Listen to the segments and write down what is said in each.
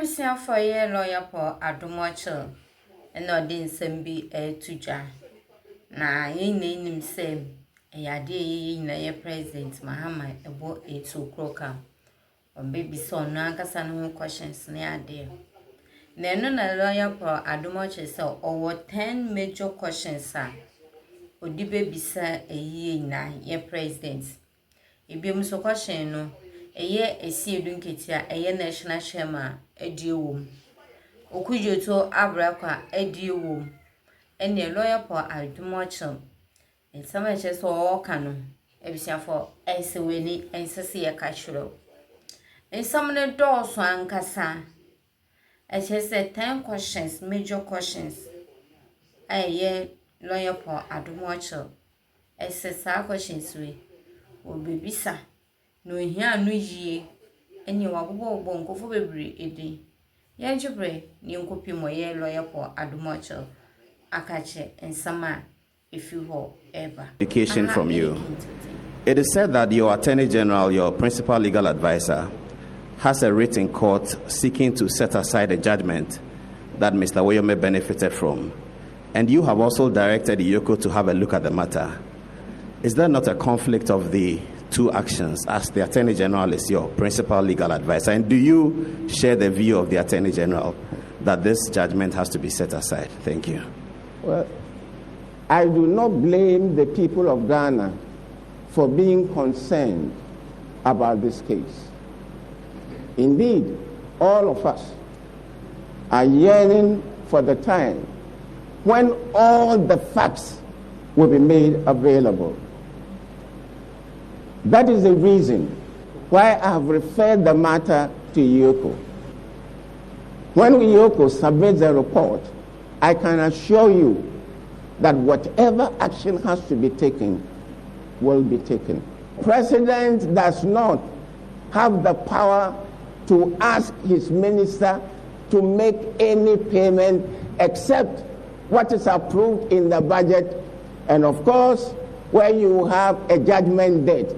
Everything for a lawyer for Adumocho, and no didn't be a tuja. Na ye name him same, a yadi in a president, Mahama, about a 2 crocker. Or baby son, Nankasan questions near dear. Then a lawyer for Adumocho so over 10 major questions, sir. Would the baby sir a year na ye president? If you must question no. A year a sea dunketia, a year national shema, a dear womb. Okudzeto Abraka, a dear womb. And the lawyer for Adumocho. And some just all canon. Everything for Ice Winnie and Cecilia Cashro. And some of the doors one cassa. I just said 10 questions, major questions. A year lawyer for Adumocho. I said, questions we will be bisa. No here no ye, and you are bongo for baby edi. Yanjibre, you copy my lawyer for Adumocho, Akache, and Sama, if you will ever. Education from you. It is said that your Attorney General, your principal legal advisor, has a written court seeking to set aside a judgment that Mr. Woyome benefited from. And you have also directed Yoko to have a look at the matter. Is there not a conflict of the two actions, as the Attorney General is your principal legal advisor? And do you share the view of the Attorney General that this judgment has to be set aside? Thank you. Well, I do not blame the people of Ghana for being concerned about this case. Indeed, all of us are yearning for the time when all the facts will be made available. That is the reason why I have referred the matter to Yoko. When Yoko submits a report, I can assure you that whatever action has to be taken will be taken. President does not have the power to ask his minister to make any payment except what is approved in the budget, and of course, where you have a judgment date.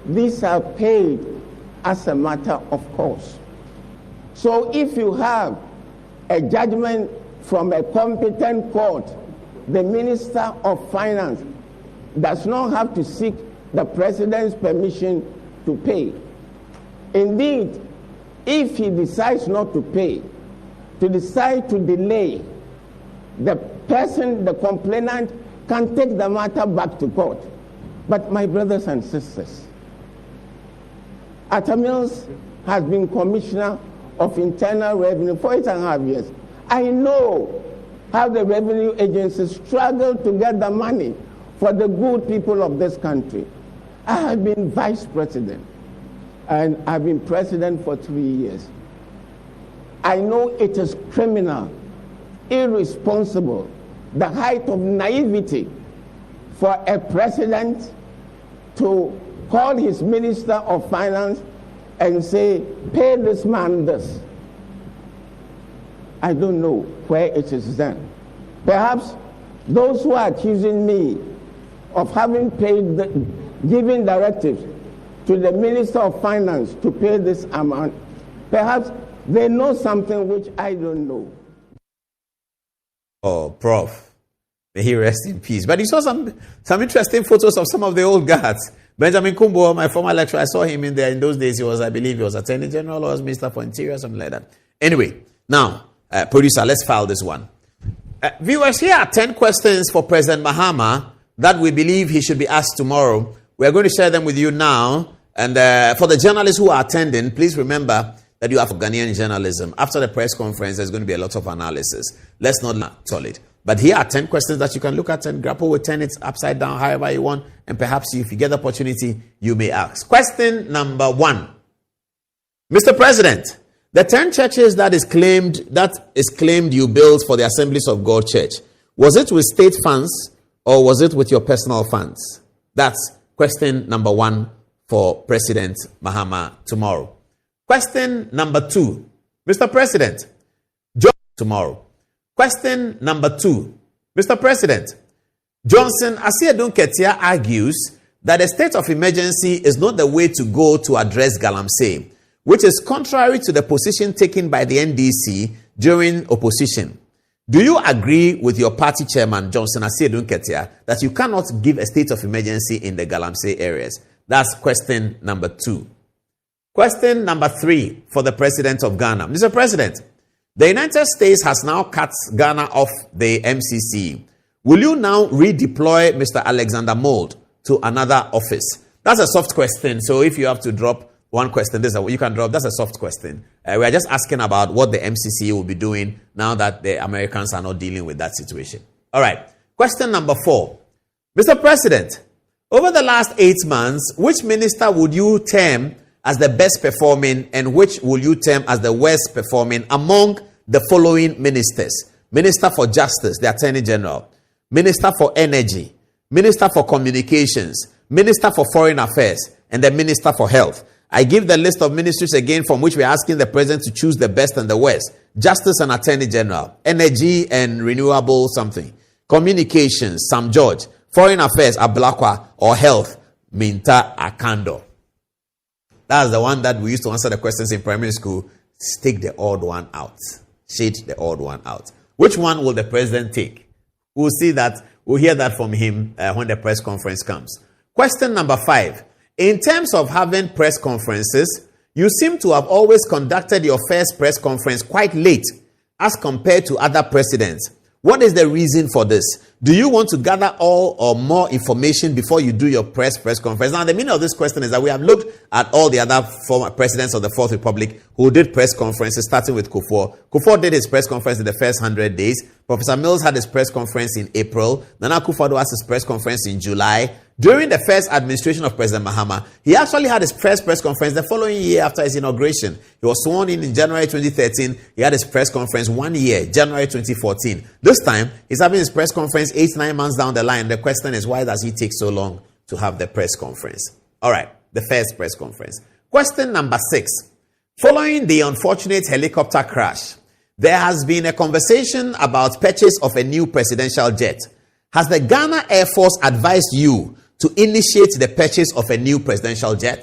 These are paid as a matter of course. So if you have a judgment from a competent court, the Minister of Finance does not have to seek the President's permission to pay. Indeed, if he decides not to pay, to decide to delay, the person, the complainant, can take the matter back to court. But my brothers and sisters, Atta Mills has been Commissioner of Internal Revenue for 8.5 years. I know how the revenue agencies struggle to get the money for the good people of this country. I have been Vice President, and I've been President for 3 years. I know it is criminal, irresponsible, the height of naivety for a president to call his Minister of Finance and say, pay this man this. I don't know where it is done. Perhaps those who are accusing me of having giving directives to the Minister of Finance to pay this amount, perhaps they know something which I don't know. Oh, Prof. May he rest in peace. But you saw some interesting photos of some of the old guards. Benjamin Kumbo, my former lecturer, I saw him in there. In those days, I believe he was Attorney General or was Minister for Interior, something like that. Anyway, now, producer, let's file this one. Viewers, here are 10 questions for President Mahama that we believe he should be asked tomorrow. We are going to share them with you now. And for the journalists who are attending, please remember that you have Ghanaian journalism. After the press conference, there's going to be a lot of analysis. Let's not solid. But here are 10 questions that you can look at and grapple with, 10 it upside down, however you want. And perhaps if you get the opportunity, you may ask. Question number 1. Mr. President, the 10 churches that is claimed you built for the Assemblies of God Church, was it with state funds or was it with your personal funds? That's question number 1 for President Mahama tomorrow. Question number 2. Mr. President, tomorrow. Question number 2. Mr. President, Johnson Asiedun Ketia argues that a state of emergency is not the way to go to address Galamsey. which is contrary to the position taken by the NDC during opposition. Do you agree with your party chairman, Johnson Asiedu Nketia, that you cannot give a state of emergency in the Galamsey areas? That's question number 2. Question number 3 for the President of Ghana. Mr. President, the United States has now cut Ghana off the MCC. Will you now redeploy Mr. Alexander Mould to another office? That's a soft question. So if you have to drop one question, you can drop. That's a soft question. We are just asking about what the MCC will be doing now that the Americans are not dealing with that situation. All right. Question number 4. Mr. President, over the last 8 months, which minister would you term as the best performing and which will you term as the worst performing among the following ministers? Minister for Justice, the Attorney General. Minister for Energy. Minister for Communications. Minister for Foreign Affairs. And the Minister for Health. I give the list of ministries again from which we are asking the President to choose the best and the worst. Justice and Attorney General. Energy and Renewable something. Communications, Sam George. Foreign Affairs, Ablakwa. Or Health, Minta Akando. That's the one that we used to answer the questions in primary school. Take the odd one out. Shade the odd one out. Which one will the President take? We'll see that. We'll hear that from him when the press conference comes. Question number 5. In terms of having press conferences, you seem to have always conducted your first press conference quite late as compared to other presidents. What is the reason for this? Do you want to gather all or more information before you do your press conference? Now, the meaning of this question is that we have looked at all the other former presidents of the Fourth Republic who did press conferences, starting with Kufuor. Kufuor did his press conference in the first 100 days. Professor Mills had his press conference in April. Nana Akufo-Addo has his press conference in July. During the first administration of President Mahama, he actually had his press conference the following year after his inauguration. He was sworn in January 2013. He had his press conference 1 year, January 2014. This time, he's having his press conference 8-9 months down the line. The question is, why does he take so long to have the press conference? All right, the first press conference. Question number 6. Following the unfortunate helicopter crash, there has been a conversation about purchase of a new presidential jet. Has the Ghana Air Force advised you to initiate the purchase of a new presidential jet?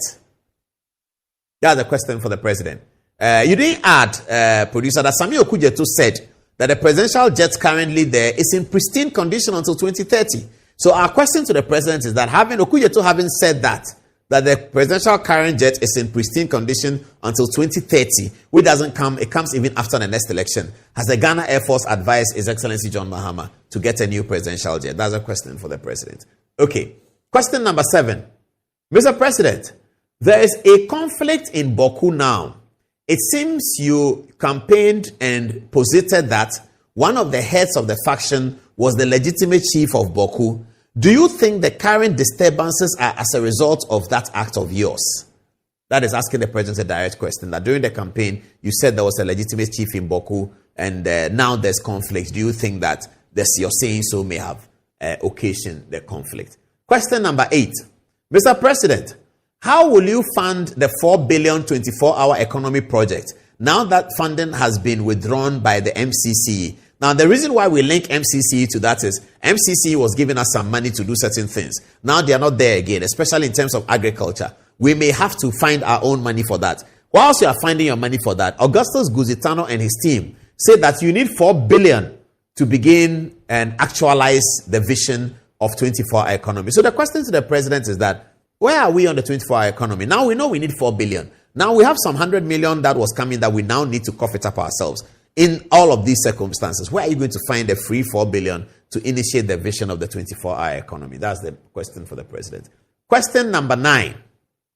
That's the question for the President. You didn't add, producer, that Samuel Okudzeto said that the presidential jet currently there is in pristine condition until 2030. So our question to the President is that Okudzeto having said that the presidential current jet is in pristine condition until 2030, which doesn't come, it comes even after the next election. Has the Ghana Air Force advised His Excellency John Mahama to get a new presidential jet? That's a question for the President. Okay. Question number 7. Mr. President, there is a conflict in Boku now. It seems you campaigned and posited that one of the heads of the faction was the legitimate chief of Boku. Do you think the current disturbances are as a result of that act of yours? That is asking the President a direct question. That during the campaign, you said there was a legitimate chief in Boku, and now there's conflict. Do you think that your saying so may have occasioned the conflict? Question number 8. Mr. President, how will you fund the 4 billion 24-hour economy project now that funding has been withdrawn by the MCC? Now, the reason why we link MCC to that is MCC was giving us some money to do certain things. Now they are not there again, especially in terms of agriculture. We may have to find our own money for that. Whilst you are finding your money for that, Augustus Guzitano and his team said that you need 4 billion to begin and actualize the vision of 24-hour economy. So the question to the President is that, where are we on the 24-hour economy? Now we know we need 4 billion. Now we have some 100 million that was coming that we now need to cough it up ourselves. In all of these circumstances, where are you going to find a free 4 billion to initiate the vision of the 24-hour economy? That's the question for the President. Question number 9.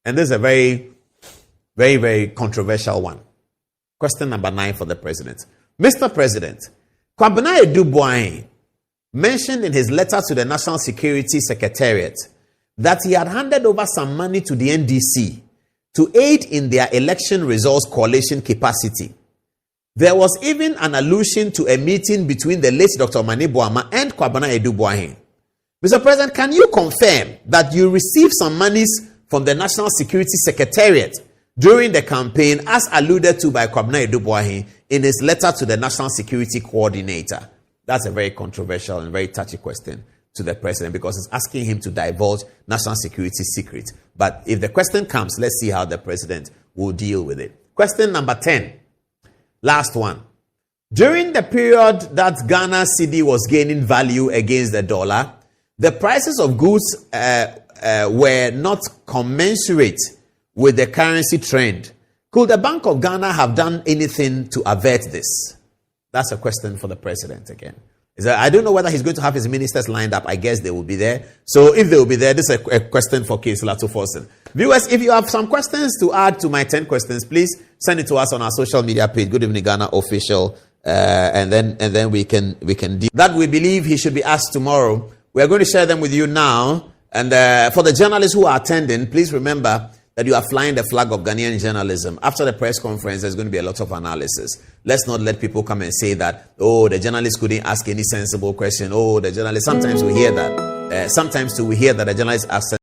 And this is a very, very, very controversial one. Question number 9 for the President. Mr. President, Kwabena Edubwai mentioned in his letter to the National Security Secretariat that he had handed over some money to the NDC to aid in their election results coalition capacity. There was even an allusion to a meeting between the late Dr. Mani Boama and Kwabena Edubwai. Mr. President, can you confirm that you received some monies from the National Security Secretariat during the campaign as alluded to by Kwabena Edubwai in his letter to the National Security Coordinator? That's a very controversial and very touchy question to the President because it's asking him to divulge national security secrets. But if the question comes, let's see how the President we'll deal with it. Question number 10. Last one. During the period that Ghana cedi was gaining value against the dollar, the prices of goods were not commensurate with the currency trend. Could the Bank of Ghana have done anything to avert this? That's a question for the president again. I don't know whether he's going to have his ministers lined up. I guess they will be there. So if they will be there, this is a question for Kisla Tuforsen. Viewers, if you have some questions to add to my 10 questions, please send it to us on our social media page, Good Evening Ghana Official, and then we can deal. That we believe he should be asked tomorrow. We are going to share them with you now. And for the journalists who are attending, please remember that you are flying the flag of Ghanaian journalism. After the press conference, there's going to be a lot of analysis. Let's not let people come and say that, oh, the journalist couldn't ask any sensible question. Oh, the journalist, sometimes we hear that. Sometimes too, we hear that the journalist asks